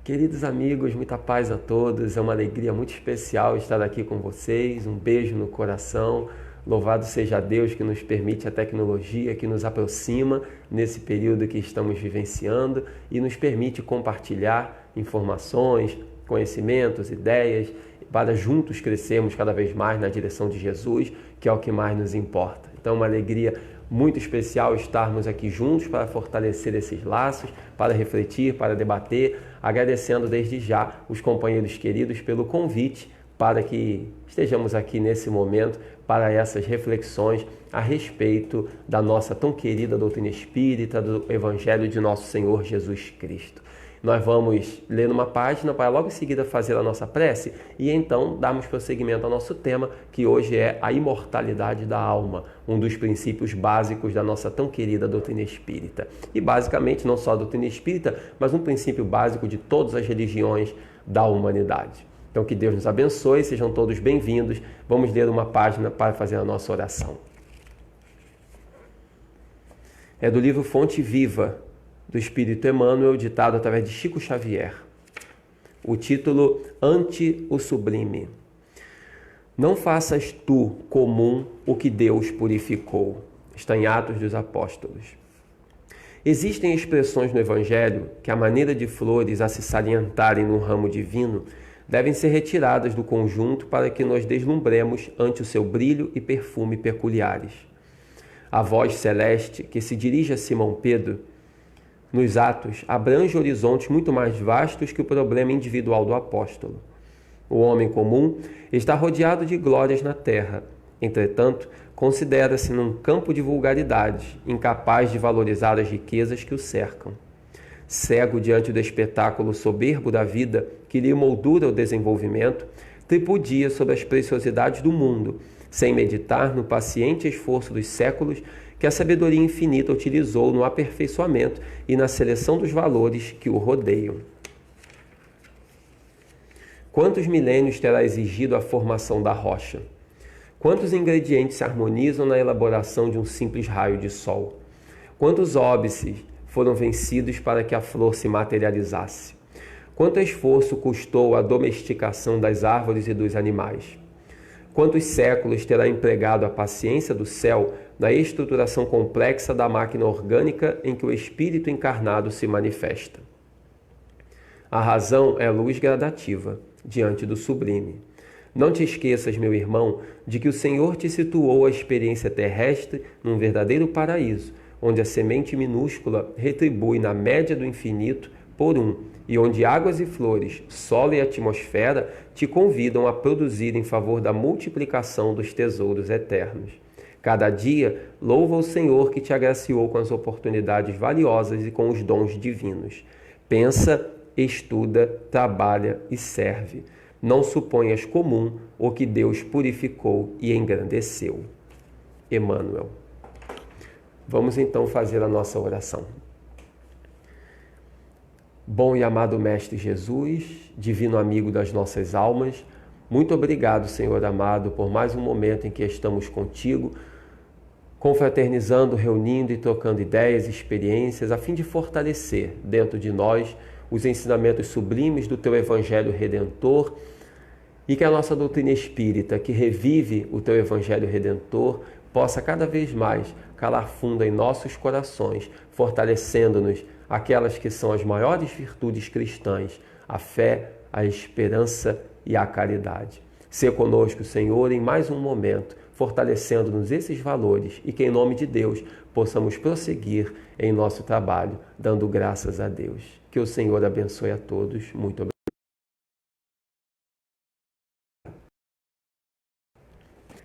Queridos amigos, muita paz a todos. É uma alegria muito especial estar aqui com vocês. Um beijo no coração. Louvado seja Deus que nos permite a tecnologia, que nos aproxima nesse período que estamos vivenciando e nos permite compartilhar informações, conhecimentos, ideias, para juntos crescermos cada vez mais na direção de Jesus, que é o que mais nos importa. Então, uma alegria muito especial estarmos aqui juntos para fortalecer esses laços, para refletir, para debater, agradecendo desde já os companheiros queridos pelo convite para que estejamos aqui nesse momento para essas reflexões a respeito da nossa tão querida doutrina espírita, do Evangelho de nosso Senhor Jesus Cristo. Nós vamos ler uma página para logo em seguida fazer a nossa prece e então darmos prosseguimento ao nosso tema, que hoje é a imortalidade da alma, um dos princípios básicos da nossa tão querida doutrina espírita. E basicamente não só a doutrina espírita, mas um princípio básico de todas as religiões da humanidade. Então que Deus nos abençoe, sejam todos bem-vindos. Vamos ler uma página para fazer a nossa oração. É do livro Fonte Viva, do Espírito Emmanuel, ditado através de Chico Xavier. O título, Ante o Sublime. Não faças tu comum o que Deus purificou. Está em Atos dos Apóstolos. Existem expressões no Evangelho que, à maneira de flores a se salientarem no ramo divino, devem ser retiradas do conjunto para que nos deslumbremos ante o seu brilho e perfume peculiares. A voz celeste que se dirige a Simão Pedro nos Atos, abrange horizontes muito mais vastos que o problema individual do apóstolo. O homem comum está rodeado de glórias na terra. Entretanto, considera-se num campo de vulgaridades, incapaz de valorizar as riquezas que o cercam. Cego diante do espetáculo soberbo da vida que lhe moldura o desenvolvimento, tripudia sobre as preciosidades do mundo, sem meditar no paciente esforço dos séculos que a sabedoria infinita utilizou no aperfeiçoamento e na seleção dos valores que o rodeiam. Quantos milênios terá exigido a formação da rocha? Quantos ingredientes se harmonizam na elaboração de um simples raio de sol? Quantos óbices foram vencidos para que a flor se materializasse? Quanto esforço custou a domesticação das árvores e dos animais? Quantos séculos terá empregado a paciência do céu na estruturação complexa da máquina orgânica em que o espírito encarnado se manifesta? A razão é luz gradativa diante do sublime. Não te esqueças, meu irmão, de que o Senhor te situou a experiência terrestre num verdadeiro paraíso, onde a semente minúscula retribui na média do infinito por um, e onde águas e flores, solo e atmosfera te convidam a produzir em favor da multiplicação dos tesouros eternos. Cada dia, louva o Senhor que te agraciou com as oportunidades valiosas e com os dons divinos. Pensa, estuda, trabalha e serve. Não suponhas comum o que Deus purificou e engrandeceu. Emmanuel. Vamos então fazer a nossa oração. Bom e amado Mestre Jesus, divino amigo das nossas almas, muito obrigado, Senhor amado, por mais um momento em que estamos contigo, confraternizando, reunindo e trocando ideias e experiências, a fim de fortalecer dentro de nós os ensinamentos sublimes do Teu Evangelho Redentor e que a nossa doutrina espírita, que revive o Teu Evangelho Redentor, possa cada vez mais calar fundo em nossos corações, fortalecendo-nos aquelas que são as maiores virtudes cristãs, a fé, a esperança e a caridade. Sê conosco, Senhor, em mais um momento, fortalecendo-nos esses valores e que, em nome de Deus, possamos prosseguir em nosso trabalho, dando graças a Deus. Que o Senhor abençoe a todos. Muito obrigado.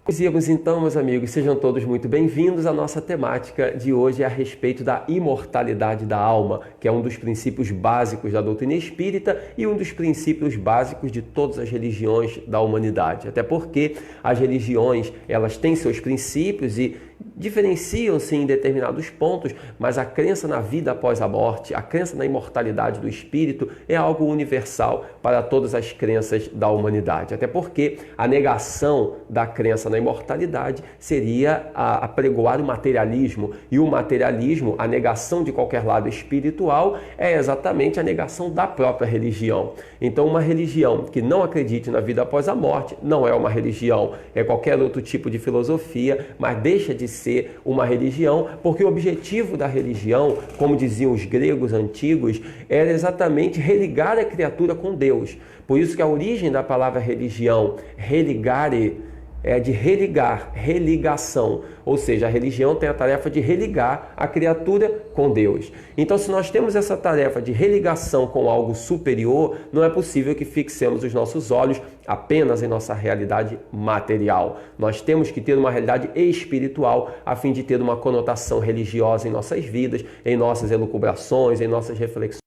Dizíamos então, meus amigos, sejam todos muito bem-vindos. A nossa temática de hoje é a respeito da imortalidade da alma, que é um dos princípios básicos da doutrina espírita e um dos princípios básicos de todas as religiões da humanidade. Até porque as religiões, elas têm seus princípios e diferenciam-se em determinados pontos, mas a crença na vida após a morte, a crença na imortalidade do espírito é algo universal para todas as crenças da humanidade. Até porque a negação da crença na imortalidade seria apregoar o materialismo, e o materialismo, a negação de qualquer lado espiritual, é exatamente a negação da própria religião. Então, uma religião que não acredite na vida após a morte não é uma religião, é qualquer outro tipo de filosofia, mas deixa de ser uma religião, porque o objetivo da religião, como diziam os gregos antigos, era exatamente religar a criatura com Deus. Por isso que a origem da palavra religião, religare, é de religar, religação. Ou seja, a religião tem a tarefa de religar a criatura com Deus. Então, se nós temos essa tarefa de religação com algo superior, não é possível que fixemos os nossos olhos apenas em nossa realidade material. Nós temos que ter uma realidade espiritual a fim de ter uma conotação religiosa em nossas vidas, em nossas elucubrações, em nossas reflexões.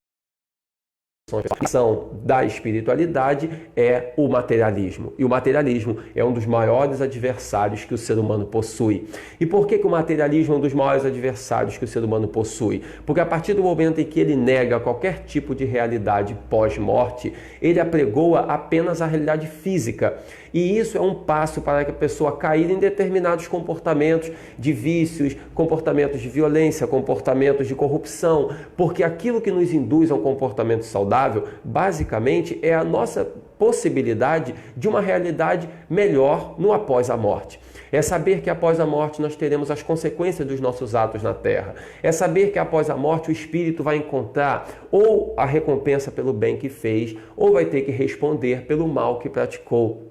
A questão da espiritualidade é o materialismo. E o materialismo é um dos maiores adversários que o ser humano possui. E por que o materialismo é um dos maiores adversários que o ser humano possui? Porque a partir do momento em que ele nega qualquer tipo de realidade pós-morte, ele apregoa apenas a realidade física. E isso é um passo para que a pessoa cair em determinados comportamentos de vícios, comportamentos de violência, comportamentos de corrupção, porque aquilo que nos induz a um comportamento saudável, basicamente, é a nossa possibilidade de uma realidade melhor no após a morte. É saber que após a morte nós teremos as consequências dos nossos atos na Terra. É saber que após a morte o espírito vai encontrar ou a recompensa pelo bem que fez, ou vai ter que responder pelo mal que praticou.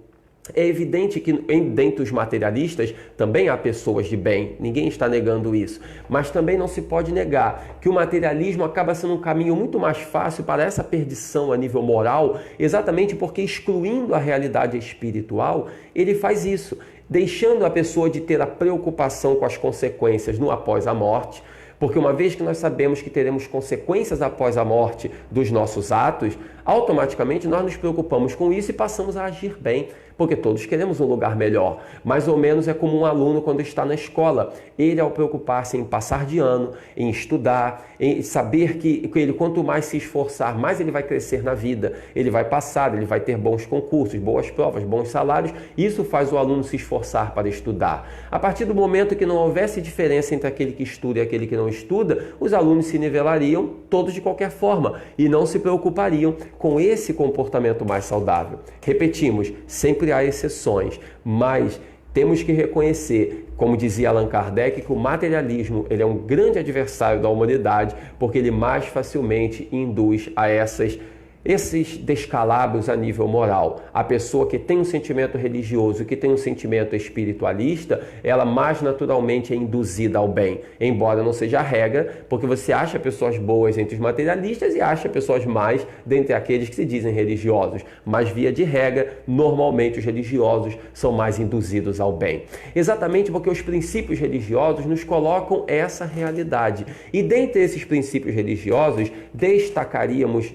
É evidente que dentre os materialistas também há pessoas de bem, ninguém está negando isso, mas também não se pode negar que o materialismo acaba sendo um caminho muito mais fácil para essa perdição a nível moral, exatamente porque excluindo a realidade espiritual, ele faz isso, deixando a pessoa de ter a preocupação com as consequências no após a morte. Porque uma vez que nós sabemos que teremos consequências após a morte dos nossos atos, automaticamente nós nos preocupamos com isso e passamos a agir bem, porque todos queremos um lugar melhor. Mais ou menos é como um aluno quando está na escola. Ele, ao preocupar-se em passar de ano, em estudar, em saber que ele, quanto mais se esforçar, mais ele vai crescer na vida. Ele vai passar, ele vai ter bons concursos, boas provas, bons salários. Isso faz o aluno se esforçar para estudar. A partir do momento que não houvesse diferença entre aquele que estuda e aquele que não estuda, os alunos se nivelariam todos de qualquer forma e não se preocupariam com esse comportamento mais saudável. Repetimos, sempre há exceções, mas temos que reconhecer, como dizia Allan Kardec, que o materialismo ele é um grande adversário da humanidade, porque ele mais facilmente induz a esses descalabros a nível moral. A pessoa que tem um sentimento religioso, que tem um sentimento espiritualista, ela mais naturalmente é induzida ao bem, embora não seja a regra, porque você acha pessoas boas entre os materialistas e acha pessoas mais dentre aqueles que se dizem religiosos, mas via de regra, normalmente os religiosos são mais induzidos ao bem. Exatamente porque os princípios religiosos nos colocam essa realidade. E dentre esses princípios religiosos, destacaríamos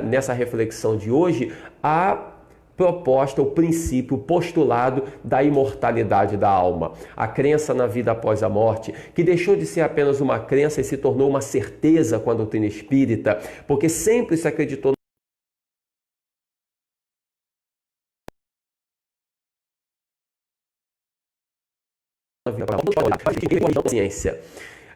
nessa reflexão de hoje a proposta, o princípio, o postulado da imortalidade da alma. A crença na vida após a morte, que deixou de ser apenas uma crença e se tornou uma certeza com a doutrina espírita, porque sempre se acreditou na vida após a ciência.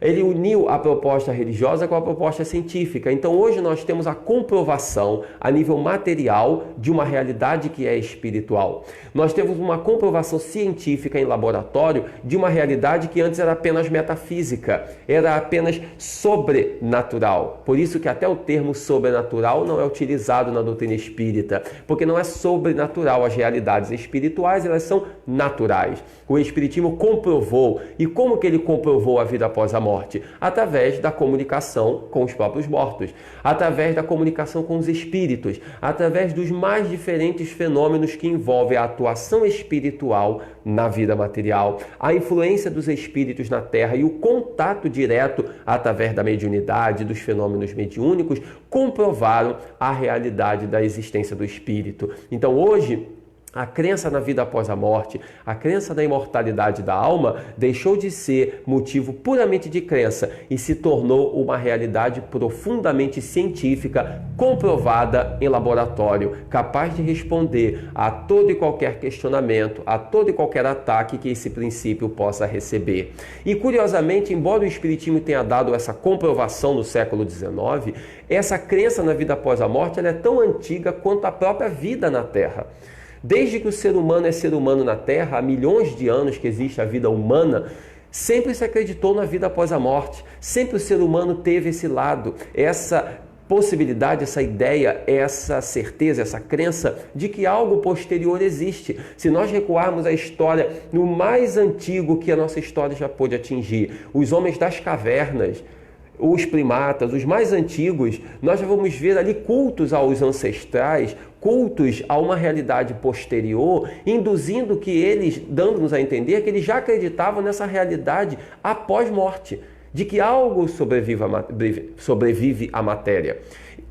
Ele uniu a proposta religiosa com a proposta científica. Então hoje nós temos a comprovação a nível material de uma realidade que é espiritual. Nós temos uma comprovação científica em laboratório de uma realidade que antes era apenas metafísica, era apenas sobrenatural. Por isso que até o termo sobrenatural não é utilizado na doutrina espírita, porque não é sobrenatural. As realidades espirituais, elas são naturais. O espiritismo comprovou. E como que ele comprovou a vida após a morte? Através da comunicação com os próprios mortos, através da comunicação com os espíritos, através dos mais diferentes fenômenos que envolvem a atuação espiritual na vida material, a influência dos espíritos na Terra e o contato direto através da mediunidade, dos fenômenos mediúnicos, comprovaram a realidade da existência do espírito. Então hoje, A crença na vida após a morte, a crença na imortalidade da alma, deixou de ser motivo puramente de crença e se tornou uma realidade profundamente científica, comprovada em laboratório, capaz de responder a todo e qualquer questionamento, a todo e qualquer ataque que esse princípio possa receber. E curiosamente, embora o Espiritismo tenha dado essa comprovação no século XIX, essa crença na vida após a morte ela é tão antiga quanto a própria vida na Terra. Desde que o ser humano é ser humano na Terra, há milhões de anos que existe a vida humana, sempre se acreditou na vida após a morte. Sempre o ser humano teve esse lado, essa possibilidade, essa ideia, essa certeza, essa crença de que algo posterior existe. Se nós recuarmos a história no mais antigo que a nossa história já pôde atingir, os homens das cavernas, os primatas, os mais antigos, nós já vamos ver ali cultos aos ancestrais, cultos a uma realidade posterior, induzindo que eles, dando-nos a entender que eles já acreditavam nessa realidade após morte, de que algo sobrevive à matéria.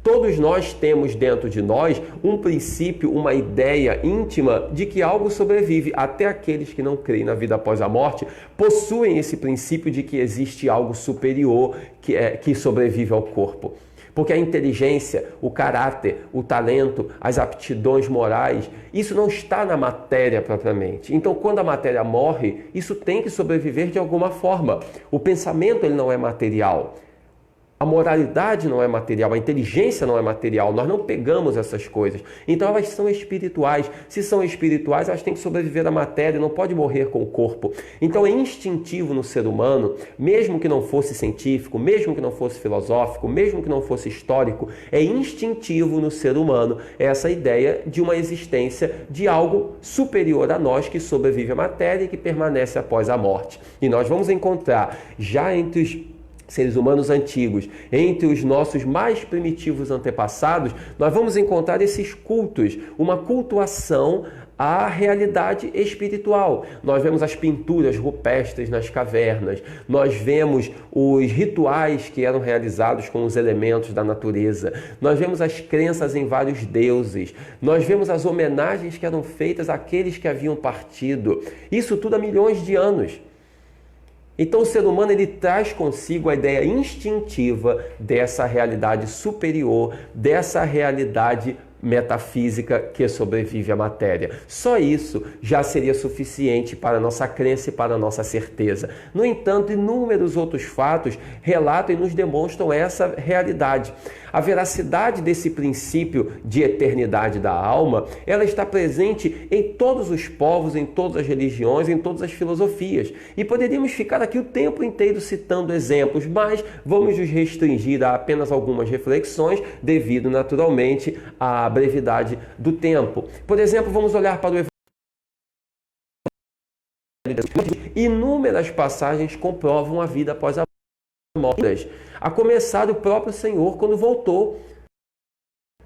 Todos nós temos dentro de nós um princípio, uma ideia íntima de que algo sobrevive. Até aqueles que não creem na vida após a morte possuem esse princípio de que existe algo superior que sobrevive ao corpo. Porque a inteligência, o caráter, o talento, as aptidões morais, isso não está na matéria propriamente. Então, quando a matéria morre, isso tem que sobreviver de alguma forma. O pensamento ele não é material. A moralidade não é material, a inteligência não é material, nós não pegamos essas coisas. Então elas são espirituais. Se são espirituais, elas têm que sobreviver à matéria, não pode morrer com o corpo. Então é instintivo no ser humano, mesmo que não fosse científico, mesmo que não fosse filosófico, mesmo que não fosse histórico, é instintivo no ser humano essa ideia de uma existência de algo superior a nós que sobrevive à matéria e que permanece após a morte. E nós vamos encontrar já entre os seres humanos antigos, entre os nossos mais primitivos antepassados, nós vamos encontrar esses cultos, uma cultuação à realidade espiritual. Nós vemos as pinturas rupestres nas cavernas, nós vemos os rituais que eram realizados com os elementos da natureza, nós vemos as crenças em vários deuses, nós vemos as homenagens que eram feitas àqueles que haviam partido. Isso tudo há milhões de anos. Então o ser humano ele traz consigo a ideia instintiva dessa realidade superior, dessa realidade metafísica que sobrevive à matéria. Só isso já seria suficiente para a nossa crença e para a nossa certeza. No entanto, inúmeros outros fatos relatam e nos demonstram essa realidade. A veracidade desse princípio de eternidade da alma, ela está presente em todos os povos, em todas as religiões, em todas as filosofias. E poderíamos ficar aqui o tempo inteiro citando exemplos, mas vamos nos restringir a apenas algumas reflexões, devido naturalmente à brevidade do tempo. Por exemplo, vamos olhar para o Evangelho. Inúmeras passagens comprovam a vida após a morte, a começar do próprio Senhor quando voltou,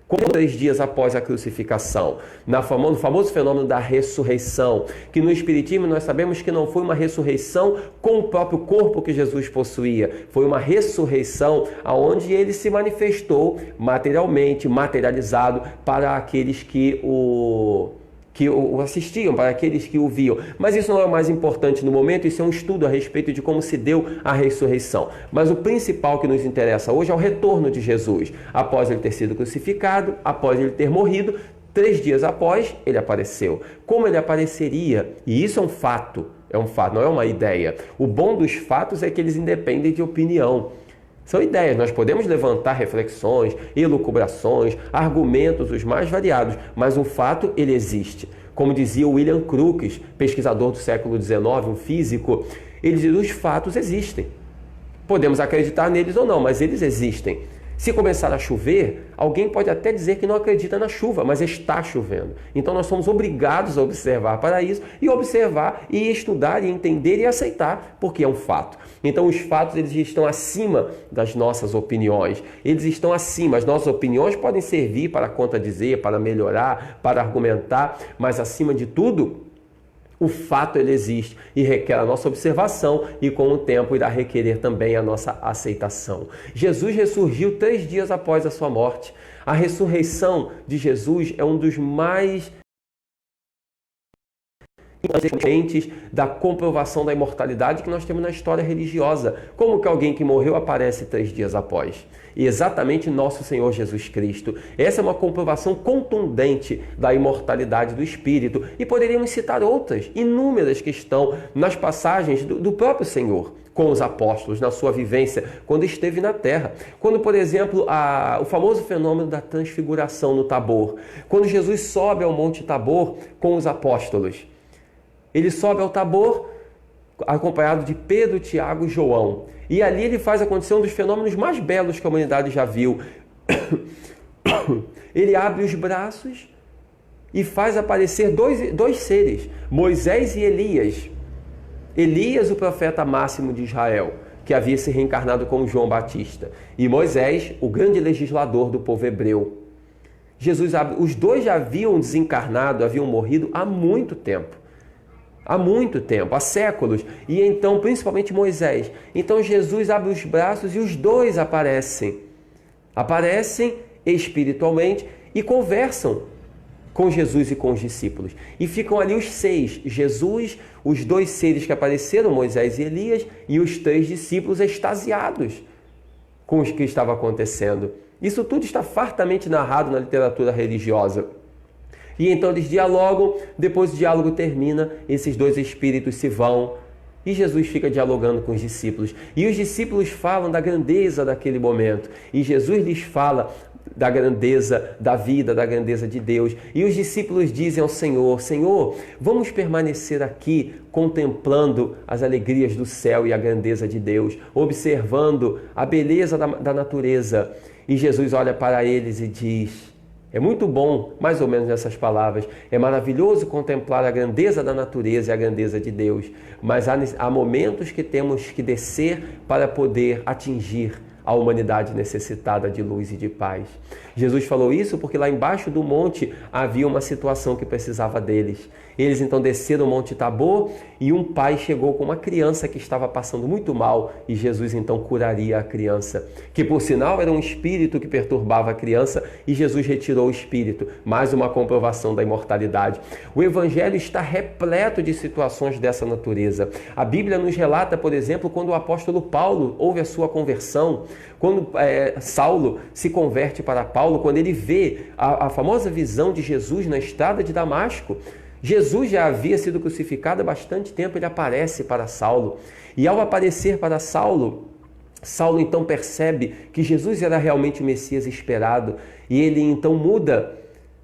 como 3 dias após a crucificação, no famoso fenômeno da ressurreição, que no Espiritismo nós sabemos que não foi uma ressurreição com o próprio corpo que Jesus possuía, foi uma ressurreição onde ele se manifestou materialmente, materializado para aqueles que o assistiam, para aqueles que o viam. Mas isso não é o mais importante no momento, isso é um estudo a respeito de como se deu a ressurreição. Mas o principal que nos interessa hoje é o retorno de Jesus. Após ele ter sido crucificado, após ele ter morrido, 3 dias após, ele apareceu. Como ele apareceria? E isso é um fato, não é uma ideia. O bom dos fatos é que eles independem de opinião. São ideias, nós podemos levantar reflexões, elucubrações, argumentos os mais variados, mas o fato ele existe. Como dizia William Crookes, pesquisador do século XIX, um físico, ele diz: os fatos existem. Podemos acreditar neles ou não, mas eles existem. Se começar a chover, alguém pode até dizer que não acredita na chuva, mas está chovendo. Então nós somos obrigados a observar para isso, e observar, e estudar, e entender, e aceitar, porque é um fato. Então os fatos eles estão acima das nossas opiniões, eles estão acima. As nossas opiniões podem servir para contradizer, para melhorar, para argumentar, mas acima de tudo, o fato ele existe e requer a nossa observação, e com o tempo irá requerer também a nossa aceitação. Jesus ressurgiu 3 dias após a sua morte. A ressurreição de Jesus é um dos mais da comprovação da imortalidade que nós temos na história religiosa. Como que alguém que morreu aparece 3 dias após? E exatamente nosso Senhor Jesus Cristo. Essa é uma comprovação contundente da imortalidade do Espírito. E poderíamos citar outras, inúmeras, que estão nas passagens do próprio Senhor com os apóstolos, na sua vivência, quando esteve na terra. Quando, por exemplo, o famoso fenômeno da transfiguração no Tabor. Quando Jesus sobe ao Monte Tabor com os apóstolos. Ele sobe ao Tabor acompanhado de Pedro, Tiago e João. E ali ele faz acontecer um dos fenômenos mais belos que a humanidade já viu. Ele abre os braços e faz aparecer dois seres, Moisés e Elias. Elias, o profeta máximo de Israel, que havia se reencarnado como João Batista. E Moisés, o grande legislador do povo hebreu. Os dois já haviam desencarnado, haviam morrido há muito tempo. Há séculos, e então principalmente Moisés. Então Jesus abre os braços e os dois aparecem espiritualmente e conversam com Jesus e com os discípulos. E ficam ali os 6, Jesus, os 2 seres que apareceram, Moisés e Elias, e os 3 discípulos extasiados com o que estava acontecendo. Isso tudo está fartamente narrado na literatura religiosa. E então eles dialogam, depois o diálogo termina, esses 2 espíritos se vão e Jesus fica dialogando com os discípulos. E os discípulos falam da grandeza daquele momento. E Jesus lhes fala da grandeza da vida, da grandeza de Deus. E os discípulos dizem ao Senhor: Senhor, vamos permanecer aqui contemplando as alegrias do céu e a grandeza de Deus, observando a beleza da natureza. E Jesus olha para eles e diz... É muito bom, mais ou menos nessas palavras, é maravilhoso contemplar a grandeza da natureza e a grandeza de Deus, mas há momentos que temos que descer para poder atingir a humanidade necessitada de luz e de paz. Jesus falou isso porque lá embaixo do monte havia uma situação que precisava deles. Eles então desceram o Monte Tabor e um pai chegou com uma criança que estava passando muito mal e Jesus então curaria a criança, que por sinal era um espírito que perturbava a criança, e Jesus retirou o espírito. Mais uma comprovação da imortalidade. O Evangelho está repleto de situações dessa natureza. A Bíblia nos relata, por exemplo, quando o apóstolo Paulo houve a sua conversão, quando Saulo se converte para Paulo, quando ele vê a famosa visão de Jesus na estrada de Damasco. Jesus já havia sido crucificado há bastante tempo, ele aparece para Saulo. E ao aparecer para Saulo, Saulo então percebe que Jesus era realmente o Messias esperado. E ele então muda,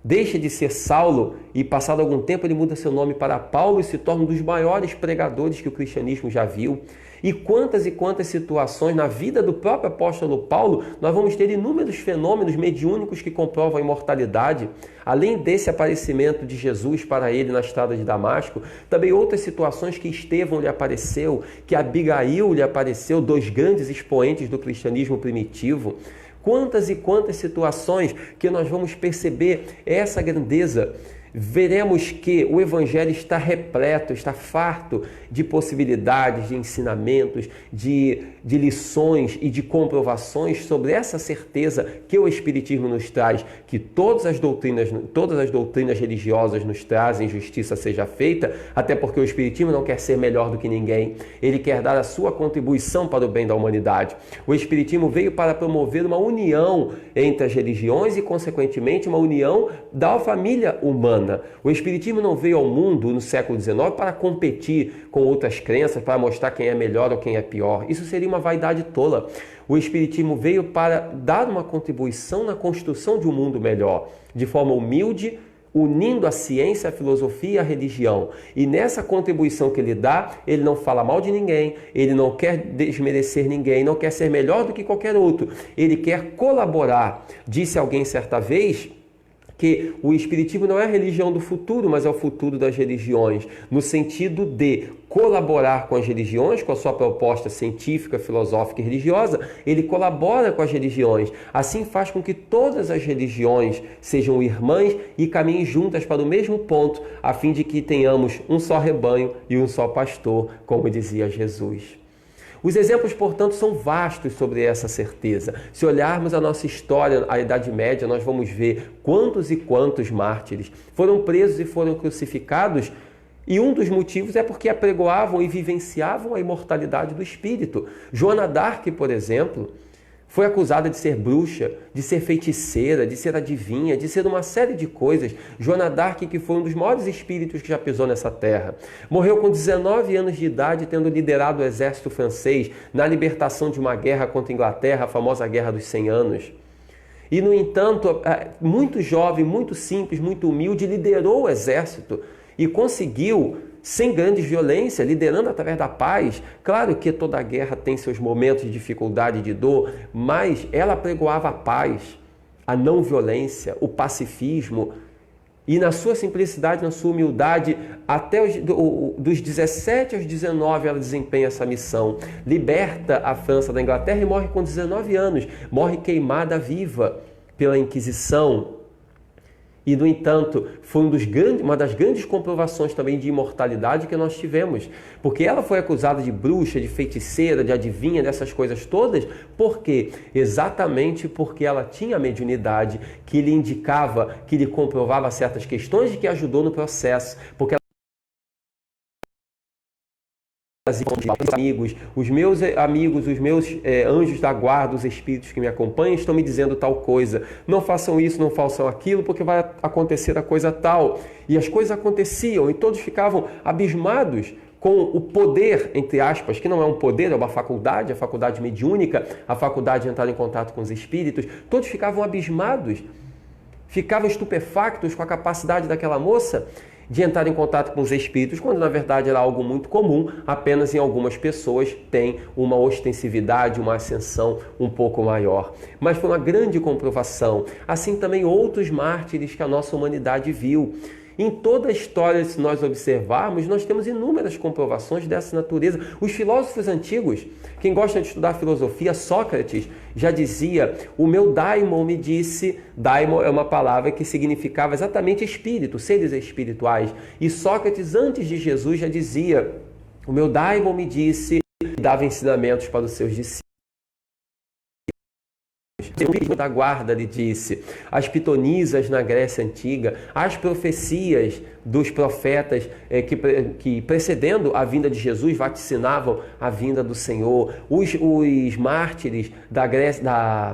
deixa de ser Saulo e passado algum tempo ele muda seu nome para Paulo e se torna um dos maiores pregadores que o cristianismo já viu. E quantas situações na vida do próprio apóstolo Paulo, nós vamos ter inúmeros fenômenos mediúnicos que comprovam a imortalidade. Além desse aparecimento de Jesus para ele na estrada de Damasco, também outras situações que Estevão lhe apareceu, que Abigail lhe apareceu, 2 grandes expoentes do cristianismo primitivo. Quantas e quantas situações que nós vamos perceber essa grandeza. Veremos que o Evangelho está repleto, está farto de possibilidades, de ensinamentos, de lições e de comprovações sobre essa certeza que o Espiritismo nos traz, que todas as doutrinas religiosas nos trazem, justiça seja feita, até porque o Espiritismo não quer ser melhor do que ninguém, ele quer dar a sua contribuição para o bem da humanidade. O Espiritismo veio para promover uma união entre as religiões e, consequentemente, uma união da família humana. O Espiritismo não veio ao mundo no século XIX para competir com outras crenças, para mostrar quem é melhor ou quem é pior. Isso seria uma vaidade tola. O Espiritismo veio para dar uma contribuição na construção de um mundo melhor, de forma humilde, unindo a ciência, a filosofia e a religião. E nessa contribuição que ele dá, ele não fala mal de ninguém, ele não quer desmerecer ninguém, não quer ser melhor do que qualquer outro. Ele quer colaborar. Disse alguém certa vez que o Espiritismo não é a religião do futuro, mas é o futuro das religiões, no sentido de colaborar com as religiões, com a sua proposta científica, filosófica e religiosa. Ele colabora com as religiões, assim faz com que todas as religiões sejam irmãs e caminhem juntas para o mesmo ponto, a fim de que tenhamos um só rebanho e um só pastor, como dizia Jesus. Os exemplos, portanto, são vastos sobre essa certeza. Se olharmos a nossa história, a Idade Média, nós vamos ver quantos e quantos mártires foram presos e foram crucificados E um dos motivos é porque apregoavam e vivenciavam a imortalidade do espírito. Joana d'Arc, por exemplo, foi acusada de ser bruxa, de ser feiticeira, de ser adivinha, de ser uma série de coisas. Joana d'Arc, que foi um dos maiores espíritos que já pisou nessa terra. Morreu com 19 anos de idade, tendo liderado o exército francês na libertação de uma guerra contra a Inglaterra, a famosa Guerra dos 100 Anos. E, no entanto, muito jovem, muito simples, muito humilde, liderou o exército e conseguiu, sem grande violência, liderando através da paz. Claro que toda guerra tem seus momentos de dificuldade e de dor, mas ela pregoava a paz, a não violência, o pacifismo. E na sua simplicidade, na sua humildade, dos 17 aos 19 ela desempenha essa missão. Liberta a França da Inglaterra e morre com 19 anos. Morre queimada viva pela Inquisição. E, no entanto, foi uma das grandes comprovações também de imortalidade que nós tivemos. Porque ela foi acusada de bruxa, de feiticeira, de adivinha, dessas coisas todas. Por quê? Exatamente porque ela tinha a mediunidade que lhe indicava, que lhe comprovava certas questões e que ajudou no processo. Porque os meus amigos, os meus anjos da guarda, os espíritos que me acompanham estão me dizendo tal coisa. Não façam isso, não façam aquilo, porque vai acontecer a coisa tal. E as coisas aconteciam e todos ficavam abismados com o poder, entre aspas, que não é um poder, é uma faculdade, a faculdade mediúnica, a faculdade de entrar em contato com os espíritos. Todos ficavam abismados, ficavam estupefactos com a capacidade daquela moça de entrar em contato com os espíritos, quando na verdade era algo muito comum, apenas em algumas pessoas tem uma ostensividade, uma ascensão um pouco maior. Mas foi uma grande comprovação. Assim também outros mártires que a nossa humanidade viu. Em toda a história, se nós observarmos, nós temos inúmeras comprovações dessa natureza. Os filósofos antigos, quem gosta de estudar filosofia, Sócrates já dizia: o meu daimon me disse. Daimon é uma palavra que significava exatamente espírito, seres espirituais. E Sócrates, antes de Jesus, já dizia: o meu daimon me disse, e dava ensinamentos para os seus discípulos. O da guarda lhe disse, as pitonisas na Grécia Antiga, as profecias dos profetas que precedendo a vinda de Jesus vaticinavam a vinda do Senhor, os mártires da Grécia,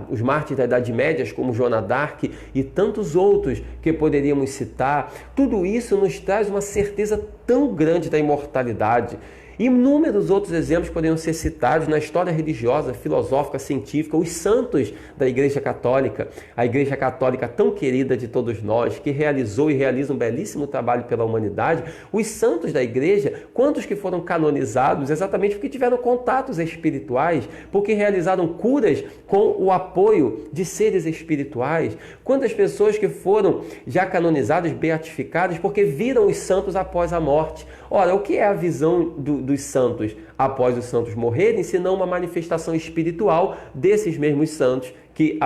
os mártires da Idade Média, como Joana d'Arc e tantos outros que poderíamos citar. Tudo isso nos traz uma certeza tão grande da imortalidade. Inúmeros outros exemplos poderiam ser citados na história religiosa, filosófica, científica, os santos da Igreja Católica, a Igreja Católica tão querida de todos nós, que realizou e realiza um belíssimo trabalho pela humanidade. Os santos da Igreja, quantos que foram canonizados exatamente porque tiveram contatos espirituais, porque realizaram curas com o apoio de seres espirituais. Quantas pessoas que foram já canonizadas, beatificadas, porque viram os santos após a morte. Ora, o que é a visão dos santos após os santos morrerem, senão uma manifestação espiritual desses mesmos santos que,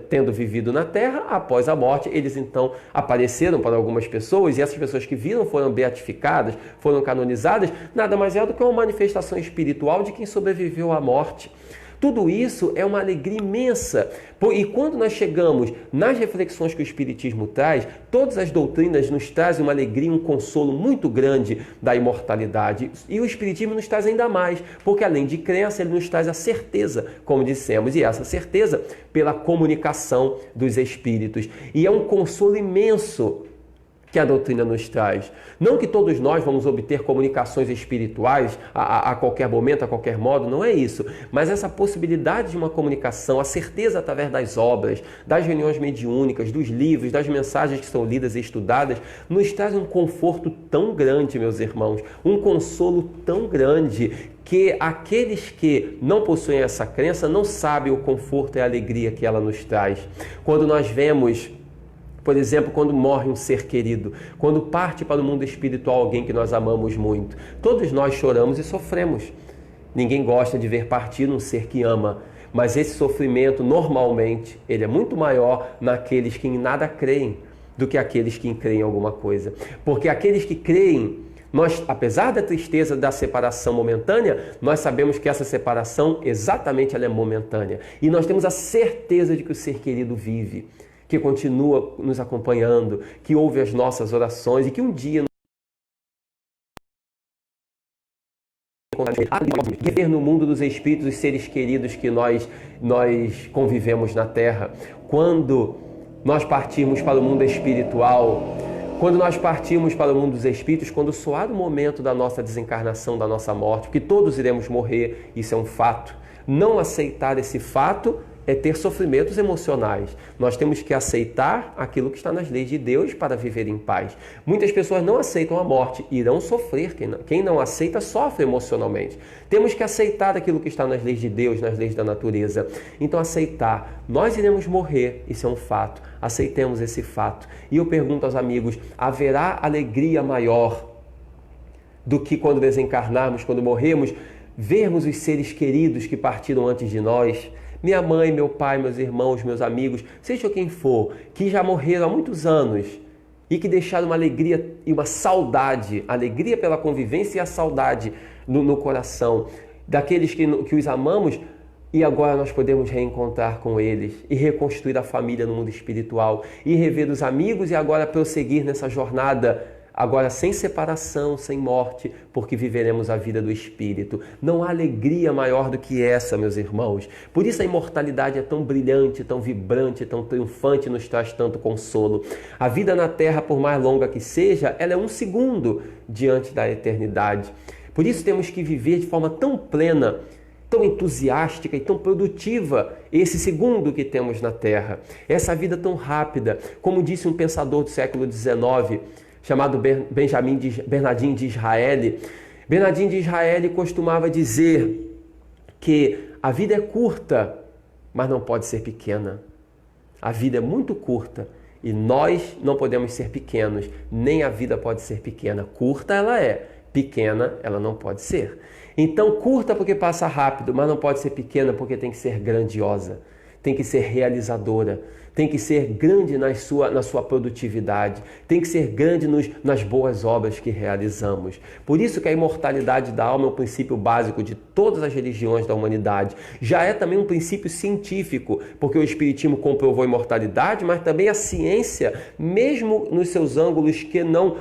tendo vivido na Terra, após a morte, eles então apareceram para algumas pessoas, e essas pessoas que viram foram beatificadas, foram canonizadas, nada mais é do que uma manifestação espiritual de quem sobreviveu à morte. Tudo isso é uma alegria imensa. E quando nós chegamos nas reflexões que o Espiritismo traz, todas as doutrinas nos trazem uma alegria, um consolo muito grande da imortalidade. E o Espiritismo nos traz ainda mais, porque além de crença, ele nos traz a certeza, como dissemos, e essa certeza pela comunicação dos espíritos. E é um consolo imenso que a doutrina nos traz. Não que todos nós vamos obter comunicações espirituais a qualquer momento, a qualquer modo, não é isso. Mas essa possibilidade de uma comunicação, a certeza através das obras, das reuniões mediúnicas, dos livros, das mensagens que são lidas e estudadas, nos traz um conforto tão grande, meus irmãos, um consolo tão grande, que aqueles que não possuem essa crença não sabem o conforto e a alegria que ela nos traz. Quando nós vemos, por exemplo, quando morre um ser querido, quando parte para o mundo espiritual alguém que nós amamos muito, todos nós choramos e sofremos. Ninguém gosta de ver partir um ser que ama, mas esse sofrimento, normalmente, ele é muito maior naqueles que em nada creem do que aqueles que creem em alguma coisa. Porque aqueles que creem, nós, apesar da tristeza da separação momentânea, nós sabemos que essa separação, exatamente, ela é momentânea. E nós temos a certeza de que o ser querido vive, que continua nos acompanhando, que ouve as nossas orações e que um dia ver no mundo dos espíritos os seres queridos que nós convivemos na Terra. Quando nós partirmos para o mundo espiritual, quando nós partirmos para o mundo dos espíritos, quando soar o momento da nossa desencarnação, da nossa morte, porque todos iremos morrer, isso é um fato. Não aceitar esse fato é ter sofrimentos emocionais. Nós temos que aceitar aquilo que está nas leis de Deus para viver em paz. Muitas pessoas não aceitam a morte, irão sofrer. Quem não aceita sofre emocionalmente. Temos que aceitar aquilo que está nas leis de Deus, nas leis da natureza. Então aceitar, nós iremos morrer, isso é um fato. Aceitemos esse fato. E eu pergunto aos amigos, haverá alegria maior do que quando desencarnarmos, quando morrermos, vermos os seres queridos que partiram antes de nós? Minha mãe, meu pai, meus irmãos, meus amigos, seja quem for, que já morreram há muitos anos e que deixaram uma alegria e uma saudade, alegria pela convivência e a saudade no coração daqueles que os amamos, e agora nós podemos reencontrar com eles e reconstruir a família no mundo espiritual e rever os amigos e agora prosseguir nessa jornada, agora sem separação, sem morte, porque viveremos a vida do Espírito. Não há alegria maior do que essa, meus irmãos. Por isso a imortalidade é tão brilhante, tão vibrante, tão triunfante, nos traz tanto consolo. A vida na Terra, por mais longa que seja, ela é um segundo diante da eternidade. Por isso temos que viver de forma tão plena, tão entusiástica e tão produtiva esse segundo que temos na Terra. Essa vida tão rápida, como disse um pensador do século XIX, chamado Bernardinho de Israel. Bernardinho de Israel costumava dizer que a vida é curta, mas não pode ser pequena. A vida é muito curta e nós não podemos ser pequenos, nem a vida pode ser pequena. Curta ela é, pequena ela não pode ser. Então curta porque passa rápido, mas não pode ser pequena porque tem que ser grandiosa, tem que ser realizadora, tem que ser grande na sua produtividade, tem que ser grande nas boas obras que realizamos. Por isso que a imortalidade da alma é um princípio básico de todas as religiões da humanidade. Já é também um princípio científico, porque o Espiritismo comprovou a imortalidade, mas também a ciência, mesmo nos seus ângulos que não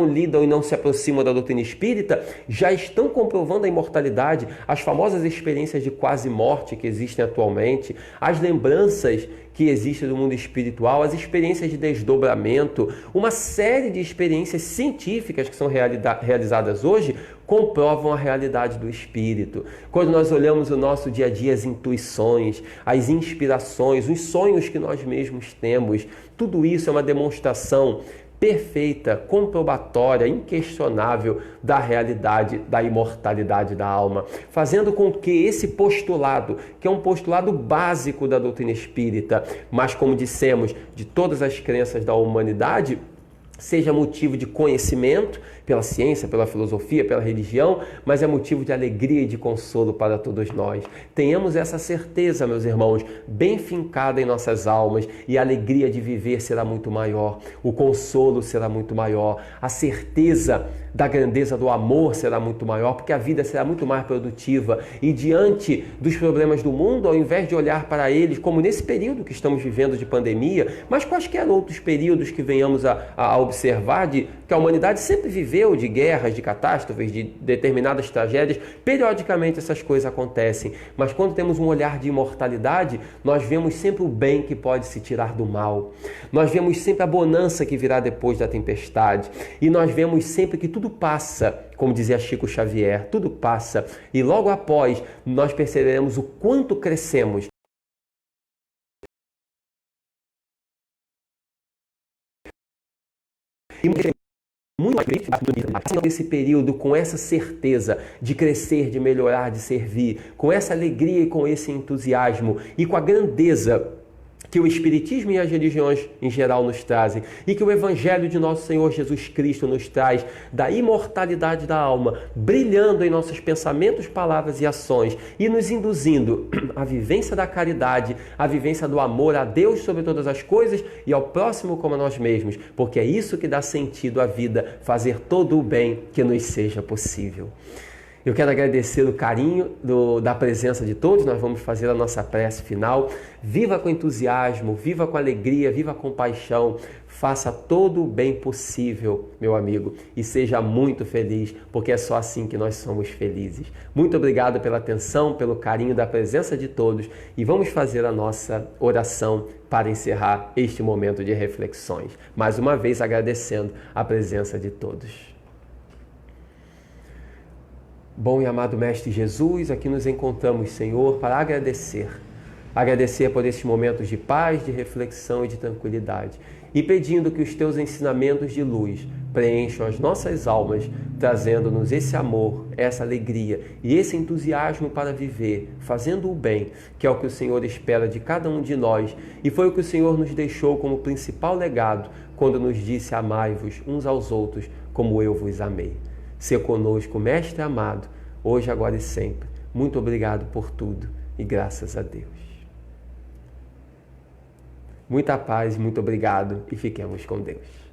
lidam e não se aproximam da doutrina espírita, já estão comprovando a imortalidade. As famosas experiências de quase morte que existem atualmente, as lembranças que existem do mundo espiritual, as experiências de desdobramento, uma série de experiências científicas que são realizadas hoje comprovam a realidade do espírito. Quando nós olhamos o nosso dia a dia, as intuições, as inspirações, os sonhos que nós mesmos temos, tudo isso é uma demonstração perfeita, comprobatória, inquestionável da realidade, da imortalidade da alma, fazendo com que esse postulado, que é um postulado básico da doutrina espírita, mas como dissemos, de todas as crenças da humanidade, seja motivo de conhecimento pela ciência, pela filosofia, pela religião, mas é motivo de alegria e de consolo para todos nós. Tenhamos essa certeza, meus irmãos, bem fincada em nossas almas, e a alegria de viver será muito maior, o consolo será muito maior, a certeza da grandeza do amor será muito maior, porque a vida será muito mais produtiva, e diante dos problemas do mundo, ao invés de olhar para eles, como nesse período que estamos vivendo de pandemia, mas quaisquer outros períodos que venhamos a observar, que a humanidade sempre viveu, de guerras, de catástrofes, de determinadas tragédias, periodicamente essas coisas acontecem, mas quando temos um olhar de imortalidade, nós vemos sempre o bem que pode se tirar do mal, nós vemos sempre a bonança que virá depois da tempestade, e nós vemos sempre que tudo passa, como dizia Chico Xavier, tudo passa, e logo após nós perceberemos o quanto crescemos. Muito nesse período, com essa certeza de crescer, de melhorar, de servir, com essa alegria e com esse entusiasmo e com a grandeza que o Espiritismo e as religiões em geral nos trazem, e que o Evangelho de nosso Senhor Jesus Cristo nos traz, da imortalidade da alma, brilhando em nossos pensamentos, palavras e ações, e nos induzindo à vivência da caridade, à vivência do amor a Deus sobre todas as coisas e ao próximo como a nós mesmos, porque é isso que dá sentido à vida, fazer todo o bem que nos seja possível. Eu quero agradecer o carinho da presença de todos. Nós vamos fazer a nossa prece final. Viva com entusiasmo, viva com alegria, viva com paixão. Faça todo o bem possível, meu amigo, e seja muito feliz, porque é só assim que nós somos felizes. Muito obrigado pela atenção, pelo carinho da presença de todos, e vamos fazer a nossa oração para encerrar este momento de reflexões. Mais uma vez agradecendo a presença de todos. Bom e amado Mestre Jesus, aqui nos encontramos, Senhor, para agradecer. Agradecer por esses momentos de paz, de reflexão e de tranquilidade. E pedindo que os teus ensinamentos de luz preencham as nossas almas, trazendo-nos esse amor, essa alegria e esse entusiasmo para viver, fazendo o bem, que é o que o Senhor espera de cada um de nós. E foi o que o Senhor nos deixou como principal legado, quando nos disse: amai-vos uns aos outros, como eu vos amei. Ser conosco, Mestre amado, hoje, agora e sempre. Muito obrigado por tudo e graças a Deus. Muita paz, muito obrigado e fiquemos com Deus.